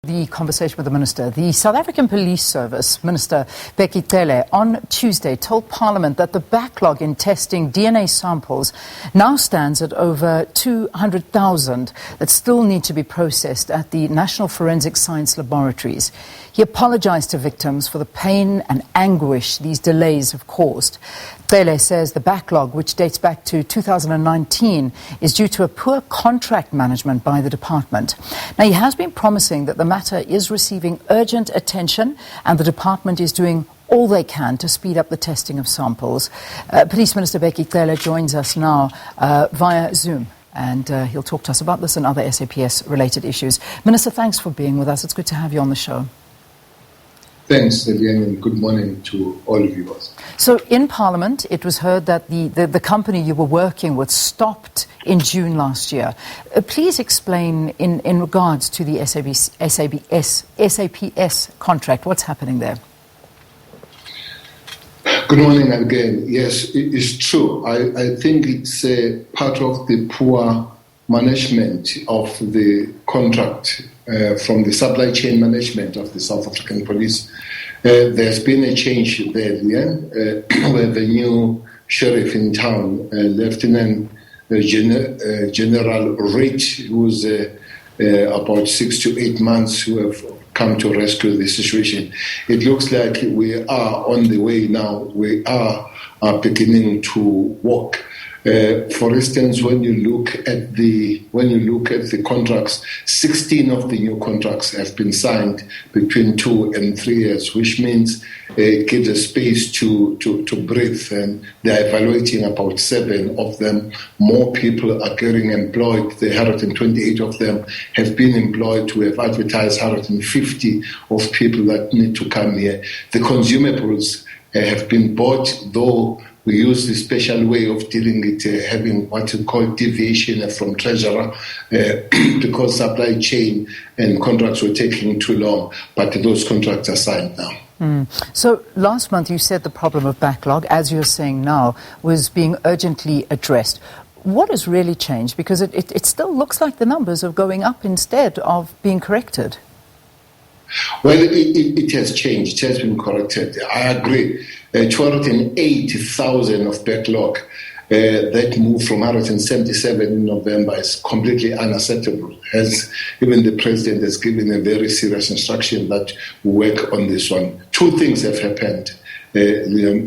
The conversation with the Minister. The South African Police Service, Minister Bheki Cele, on Tuesday told Parliament that the backlog in testing DNA samples now stands at over 200,000 that still need to be processed at the National Forensic Science Laboratories. He apologised to victims for the pain and anguish these delays have caused. Cele says the backlog, which dates back to 2019, is due to a poor contract management by the department. Now, he has been promising that the matter is receiving urgent attention and the department is doing all they can to speed up the testing of samples. Police Minister Bheki Cele joins us now via Zoom, and he'll talk to us about this and other SAPS-related issues. Minister, thanks for being with us. It's good to have you on the show. Thanks, Lillian, and good morning to all of you. So in Parliament, it was heard that the company you were working with stopped in June last year. Please explain in regards to the SAPS contract, what's happening there? Good morning again. Yes, it is true. I think it's part of the poor management of the contract from the supply chain management of the South African Police. There's been a change there, where the new sheriff in town, Lieutenant General Reid, who's about 6 to 8 months, who have come to rescue the situation. It looks like we are on the way now. We are beginning to walk. For instance, when you look at the contracts, 16 of the new contracts have been signed between 2 and 3 years, which means it gives a space to breathe. And they are evaluating about 7 of them. More people are getting employed. The 128 of them have been employed. We have advertised 150 of people that need to come here. The consumables have been bought, though we use the special way of dealing with having what we call deviation from treasurer because supply chain and contracts were taking too long, but those contracts are signed now. So last month you said the problem of backlog, as you're saying now, was being urgently addressed. What has really changed? Because it still looks like the numbers are going up instead of being corrected. Well, it has changed. It has been corrected. I agree. 280,000 of backlog that moved from 177 in November is completely unacceptable. As even the president has given a very serious instruction that we work on this one. 2 things have happened.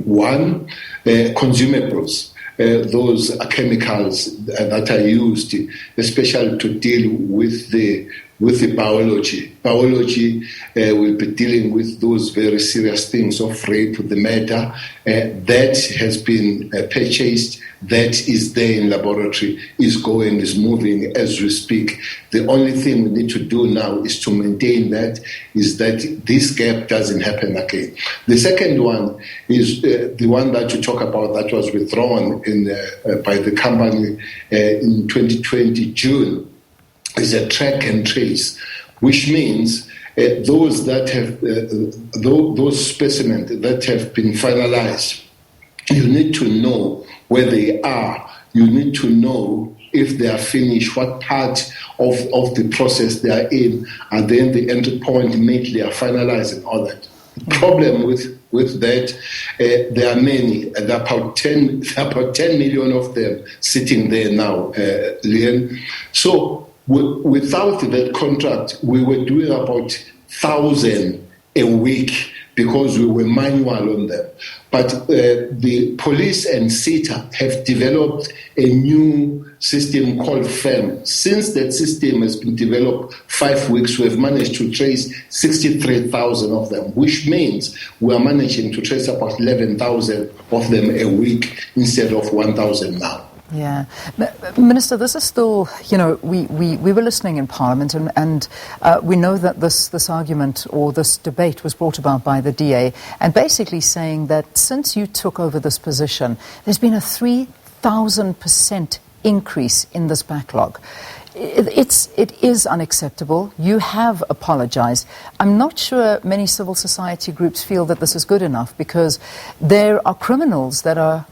One, consumables. Those are chemicals that are used, especially to deal with the biology. Biology will be dealing with those very serious things of rape, the murder. That has been purchased. That is there in laboratory, is moving as we speak. The only thing we need to do now is to maintain that this gap doesn't happen again. The second one is the one that you talk about that was withdrawn by the company in 2020 June. Is a track and trace, which means those specimens that have been finalized, you need to know where they are. You need to know if they are finished, what part of the process they are in, and then the entry point immediately are finalized and all that. The problem with that, there are many, there are about 10 million of them sitting there now, Leon. So without that contract, we were doing about 1,000 a week because we were manual on them. But the police and SETA have developed a new system called FEM. Since that system has been developed 5 weeks, we have managed to trace 63,000 of them, which means we are managing to trace about 11,000 of them a week instead of 1,000 now. Yeah. Minister, this is still, we were listening in Parliament and we know that this argument or this debate was brought about by the DA and basically saying that since you took over this position, there's been a 3,000% increase in this backlog. It is unacceptable. You have apologised. I'm not sure many civil society groups feel that this is good enough because there are criminals that are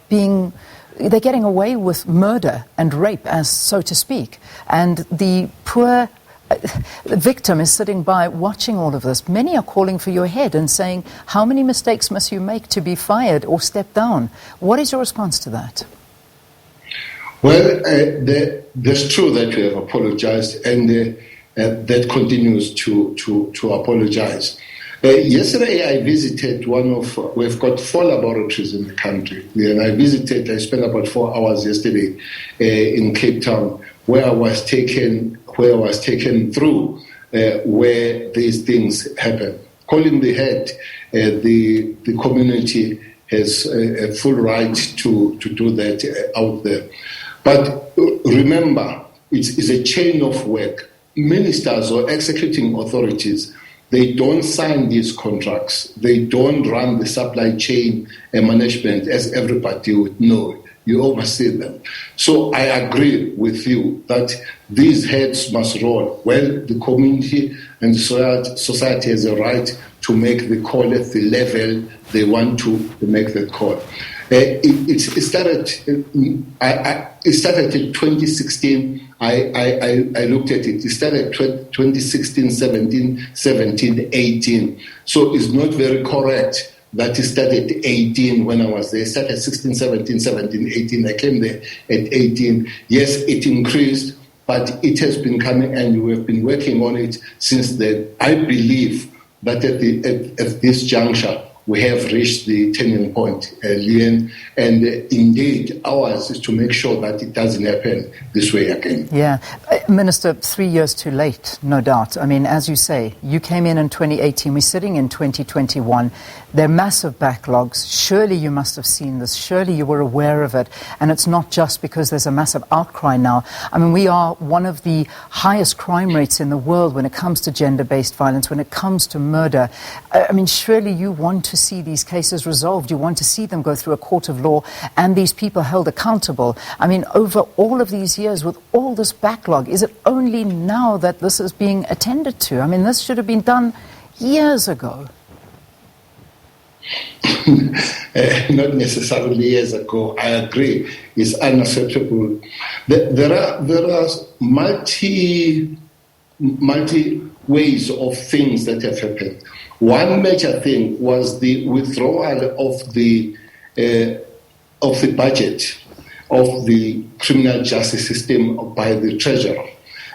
being... They're getting away with murder and rape, as so to speak, and the poor The victim is sitting by watching all of this. Many are calling for your head and saying, how many mistakes must you make to be fired or step down? What is your response to that? Well, that's true that we have apologized, and that continues to apologize. Yesterday, I visited we've got 4 laboratories in the country, and I spent about 4 hours yesterday in Cape Town, where I was taken through where these things happen. Calling the head, the community has a full right to do that out there. But remember, it's a chain of work. Ministers or executing authorities, they don't sign these contracts. They don't run the supply chain and management as everybody would know. You oversee them. So I agree with you that these heads must roll. Well, the community and the society has a right to make the call at the level they want to make the call. It started in 2016. I looked at it. It started 2016, 17, 18. So it's not very correct that it started 18 when I was there. It started 16, 17, 18. I came there at 18. Yes, it increased, but it has been coming, and we have been working on it since then. I believe that at this juncture, we have reached the turning point, Leanne, and indeed ours is to make sure that it doesn't happen this way again. Yeah. Minister, 3 years too late, no doubt. I mean, as you say, you came in 2018, we're sitting in 2021. There are massive backlogs. Surely you must have seen this. Surely you were aware of it. And it's not just because there's a massive outcry now. I mean, we are one of the highest crime rates in the world when it comes to gender-based violence, when it comes to murder. I mean, surely you want to see these cases resolved. You want to see them go through a court of law and these people held accountable. I mean, over all of these years with all this backlog, is it only now that this is being attended to? I mean, this should have been done years ago. Not necessarily years ago. I agree. It's unacceptable. There are multi ways of things that have happened. One major thing was the withdrawal of the budget of the criminal justice system by the treasurer,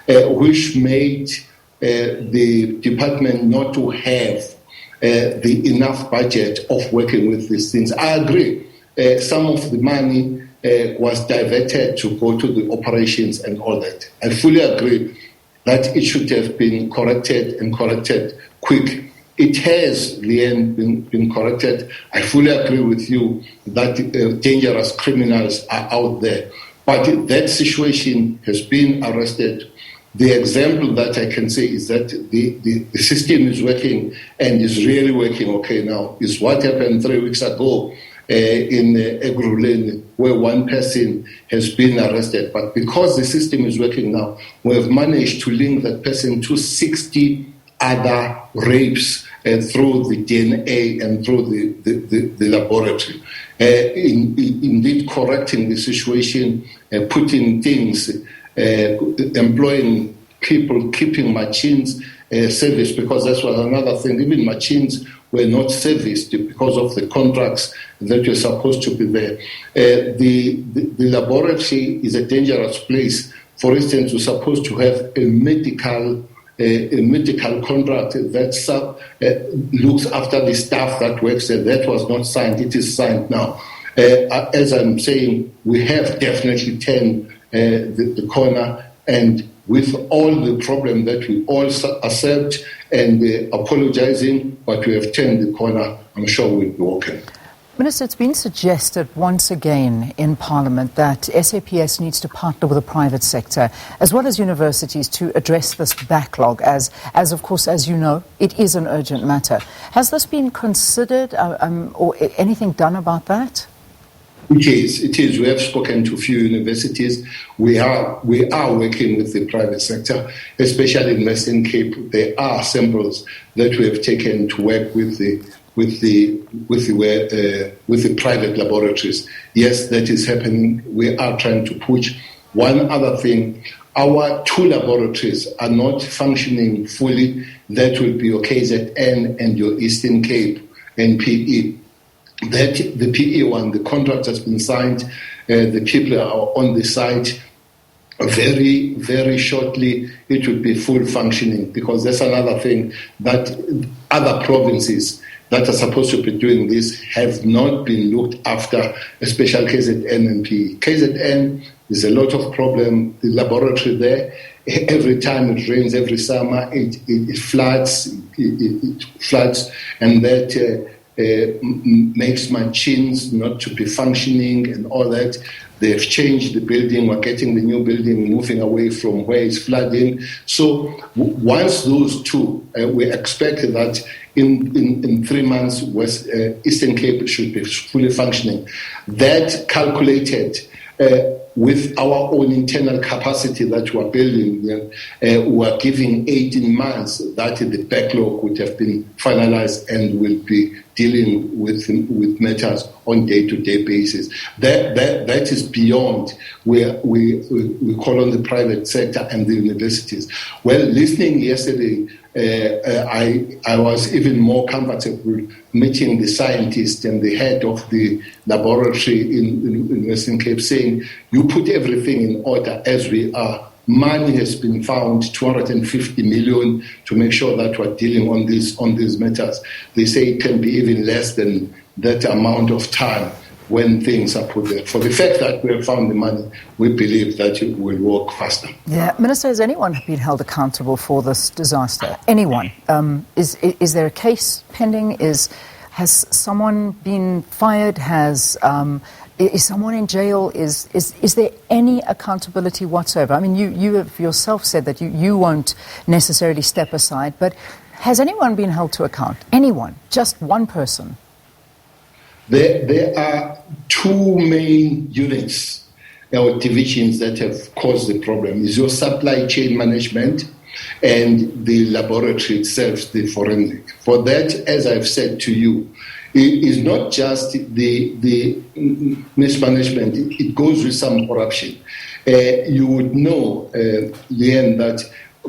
which made the department not to have the enough budget of working with these things. I agree. Some of the money was diverted to go to the operations and all that. I fully agree that it should have been corrected and corrected quick. It has, Leanne, been corrected. I fully agree with you that dangerous criminals are out there. But that situation has been arrested. The example that I can say is that the system is working and is really working okay now. Is what happened 3 weeks ago in Egruleni, where one person has been arrested. But because the system is working now, we have managed to link that person to 60 other rapes through the DNA and through the laboratory. Indeed, correcting the situation, putting things, employing people, keeping machines serviced, because that was another thing. Even machines were not serviced because of the contracts that were supposed to be there. The laboratory is a dangerous place. For instance, we're supposed to have a medical contract that looks after the staff that works there. That was not signed. It is signed now. As I'm saying, we have definitely turned the corner, and with all the problem that we all accept and apologizing, but we have turned the corner, I'm sure we'll be okay. Minister, it's been suggested once again in Parliament that SAPS needs to partner with the private sector as well as universities to address this backlog as of course, as you know, it is an urgent matter. Has this been considered or anything done about that? It is. We have spoken to a few universities. We are working with the private sector, especially in Western Cape. There are samples that we have taken to work with the private laboratories. Yes, that is happening. We are trying to push. One other thing, our 2 laboratories are not functioning fully. That will be your KZN and your Eastern Cape and PE. That the PE one, the contract has been signed, the people are on the site. Very, very shortly, it will be full functioning, because that's another thing, that other provinces that are supposed to be doing this have not been looked after, especially KZN and PE. KZN, there's a lot of problem. The laboratory there, every time it rains, every summer, it floods, it floods, and that makes machines not to be functioning and all that. They've changed the building. We're getting the new building, moving away from where it's flooding. So once those 2, we expect that in 3 months, Eastern Cape should be fully functioning. That calculated with our own internal capacity that we're building, we're giving 18 months that the backlog would have been finalized and will be dealing with matters on day-to-day basis. That is beyond where we call on the private sector and the universities. Well, listening yesterday, I was even more comfortable meeting the scientist and the head of the laboratory in Western Cape, saying, you put everything in order as we are. Money has been found, 250 million, to make sure that we're dealing on these matters. They say it can be even less than that amount of time when things are put there. For the fact that we have found the money, we believe that it will work faster. Yeah, Minister, has anyone been held accountable for this disaster? Anyone? Is there a case pending? Has someone been fired? Is someone in jail? Is there any accountability whatsoever? I mean, you have yourself said that you won't necessarily step aside, but has anyone been held to account? Anyone? Just one person? There are 2 main units or divisions that have caused the problem. Is your supply chain management and the laboratory itself, the forensic. For that, as I've said to you, it is not just the mismanagement, it goes with some corruption. You would know, Leanne, that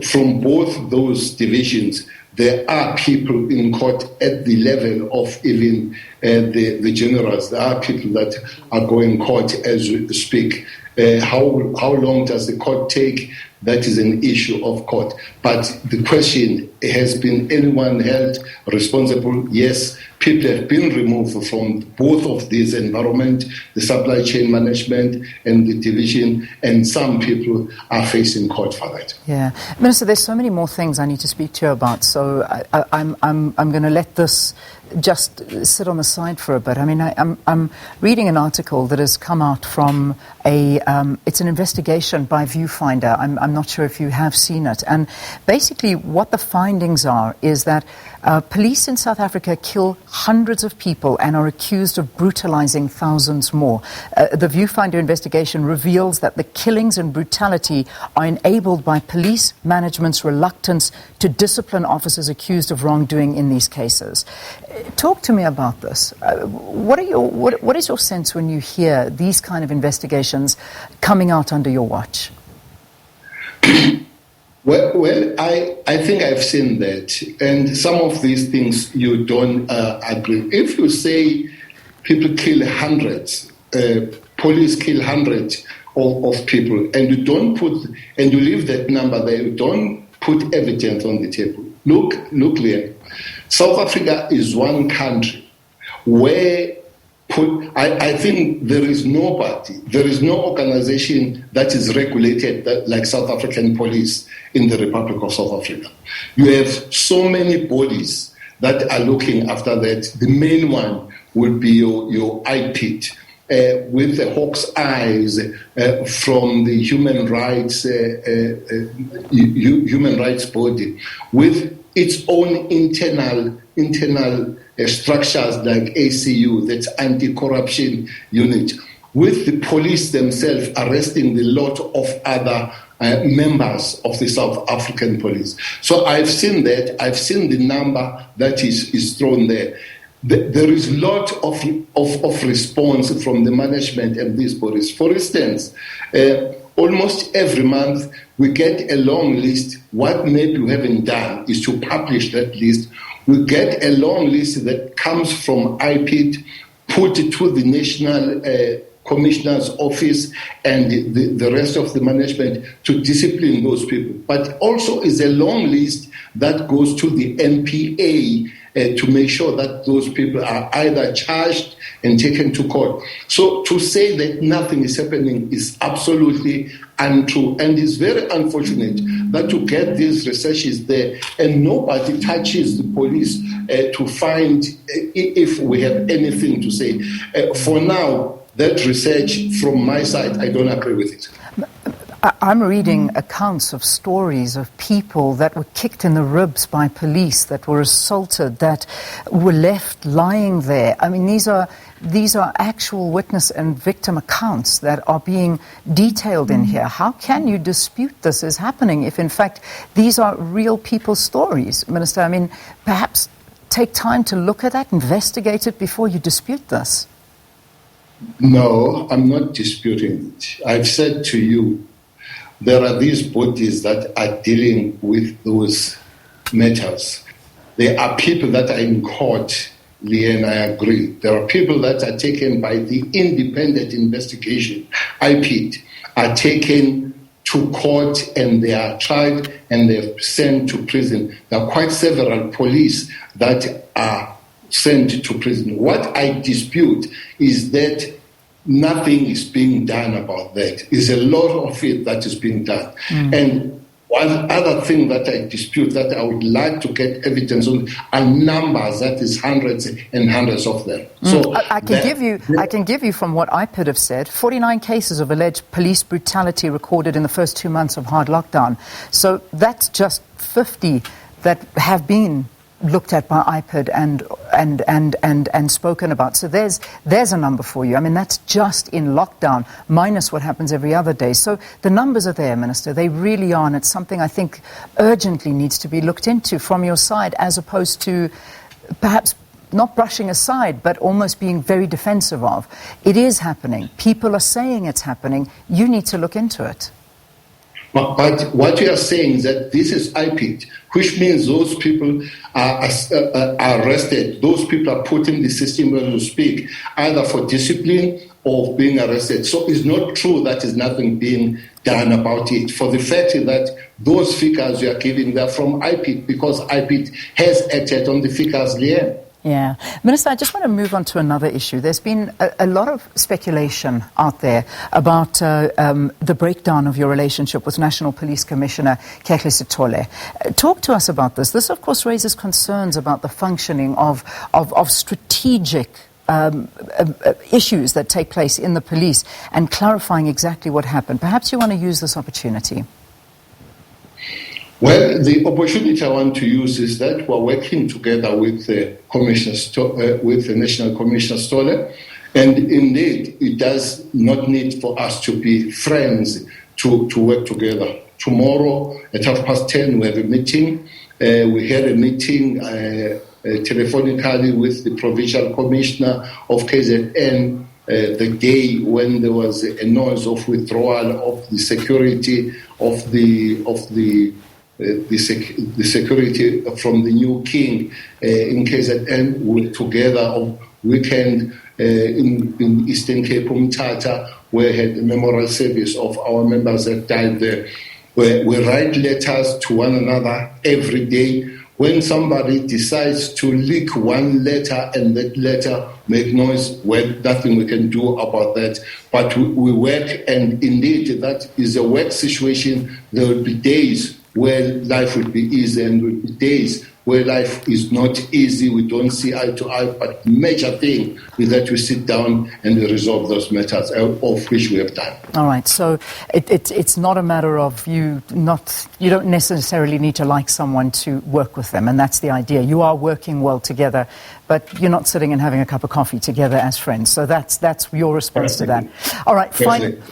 from both those divisions, there are people in court at the level of even the generals. There are people that are going court as we speak. How long does the court take? That is an issue of court. But the question, has been anyone held responsible? Yes, people have been removed from both of these environment, the supply chain management and the division, and some people are facing court for that. Yeah, Minister, there's so many more things I need to speak to you about. So I'm going to let this just sit on the side for a bit. I mean, I'm reading an article that has come out from it's an investigation by Viewfinder. I'm not sure if you have seen it. And basically what the findings are is that police in South Africa kill hundreds of people and are accused of brutalizing thousands more. The Viewfinder investigation reveals that the killings and brutality are enabled by police management's reluctance to discipline officers accused of wrongdoing in these cases. Talk to me about this. What is your sense when you hear these kind of investigations coming out under your watch? Well, I think I've seen that, and some of these things you don't agree. If you say people kill hundreds, police kill hundreds of people, and you don't put, and you leave that number there, you don't put evidence on the table. Look, Leanne, South Africa is one country where I think there is nobody, there is no organization that is regulated like South African police in the Republic of South Africa. You have so many bodies that are looking after that. The main one would be your IPIT, with the hawk's eyes from the human rights body, with its own internal structures like ACU, that's anti-corruption unit, with the police themselves arresting a lot of other members of the South African police. So I've seen that. I've seen the number that is thrown there. There is a lot of response from the management and these bodies. For instance, almost every month we get a long list. What maybe we haven't done is to publish that list. We get a long list that comes from IPID, put it to the National Commissioner's Office and the rest of the management to discipline those people. But also is a long list that goes to the NPA to make sure that those people are either charged and taken to court. So to say that nothing is happening is absolutely untrue. And it's very unfortunate that to get these researches there and nobody touches the police to find if we have anything to say. For now, that research from my side, I don't agree with it. I'm reading accounts of stories of people that were kicked in the ribs by police, that were assaulted, that were left lying there. I mean, these are actual witness and victim accounts that are being detailed in here. How can you dispute this is happening if, in fact, these are real people's stories? Minister, I mean, perhaps take time to look at that, investigate it before you dispute this. No, I'm not disputing it. I've said to you, there are these bodies that are dealing with those matters. There are people that are in court, Leanne, I agree. There are people that are taken by the independent investigation, IPID, are taken to court and they are tried and they're sent to prison. There are quite several police that are sent to prison. What I dispute is that nothing is being done about that. There's a lot of it that is being done. And one other thing that I dispute that I would like to get evidence on are numbers, that is hundreds and hundreds of them. So I can give you from what IPID have said, 49 cases of alleged police brutality recorded in the first 2 months of hard lockdown. So that's just 50 that have been looked at by IPID and spoken about. So there's a number for you. I mean, that's just in lockdown, minus what happens every other day. So the numbers are there, Minister. They really are, and it's something I think urgently needs to be looked into from your side, as opposed to perhaps not brushing aside, but almost being very defensive of. It is happening. People are saying it's happening. You need to look into it. But what you are saying is that this is IPID, which means those people are arrested. Those people are put in the system, as you speak, either for discipline or being arrested. So it's not true that there's nothing being done about it. For the fact that those figures you are giving, they're from IPID, because IPID has acted on the figures, Leanne. Yeah. Minister, I just want to move on to another issue. There's been a lot of speculation out there about the breakdown of your relationship with National Police Commissioner Bheki Cele. Talk to us about this. This, of course, raises concerns about the functioning of strategic issues that take place in the police and clarifying exactly what happened. Perhaps you want to use this opportunity. Well, the opportunity I want to use is that we're working together with the National Commissioner Cele, and indeed, it does not need for us to be friends to work together. Tomorrow at 10:30 we have a meeting. We had a meeting telephonically with the Provincial Commissioner of KZN the day when there was a noise of withdrawal of the security of the security from the new king in KZN. We together on weekend in Eastern Cape, Umtata, where we had a memorial service of our members that died there. We write letters to one another every day. When somebody decides to leak one letter and that letter make noise, well, nothing we can do about that. But we work, and indeed that is a work situation. There will be days where life will be easy and will be days where life is not easy. We don't see eye to eye, but the major thing is that we sit down and we resolve those matters, of which we have done. All right, so it's not a matter of you don't necessarily need to like someone to work with them, and that's the idea. You are working well together, but you're not sitting and having a cup of coffee together as friends. So that's your response to that. All right,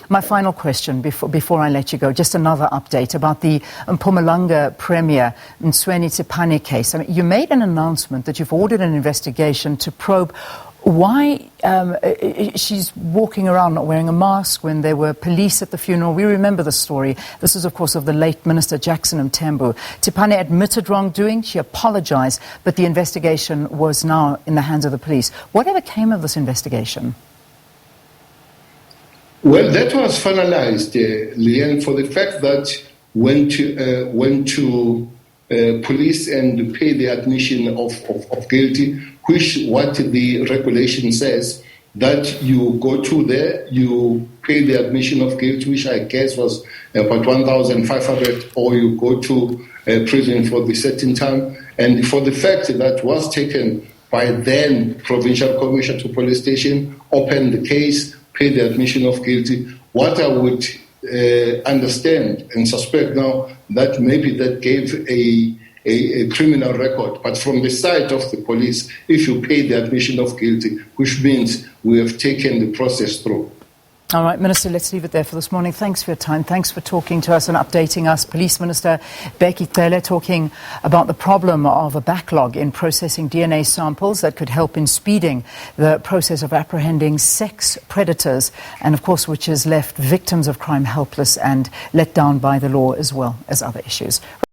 my final question before I let you go, just another update about the Mpumalanga Premier Nsweni Tsipane case. I mean, you made an announcement that you've ordered an investigation to probe Why she's walking around not wearing a mask when there were police at the funeral? We remember the story. This is, of course, of the late Minister Jackson Mthembu. Tipane admitted wrongdoing. She apologised, but the investigation was now in the hands of the police. Whatever came of this investigation? Well, that was finalised, Leanne, for the fact that went to police and pay the admission of guilty, which what the regulation says, that you go to there, you pay the admission of guilt, which I guess was about 1,500, or you go to prison for the certain time. And for the fact that was taken by then Provincial Commissioner to police station, open the case, pay the admission of guilty, what I would understand and suspect now that maybe that gave a criminal record. But from the side of the police, if you pay the admission of guilty, which means we have taken the process through. All right, Minister, let's leave it there for this morning. Thanks for your time. Thanks for talking to us and updating us. Police Minister Bheki Cele talking about the problem of a backlog in processing DNA samples that could help in speeding the process of apprehending sex predators and, of course, which has left victims of crime helpless and let down by the law as well as other issues.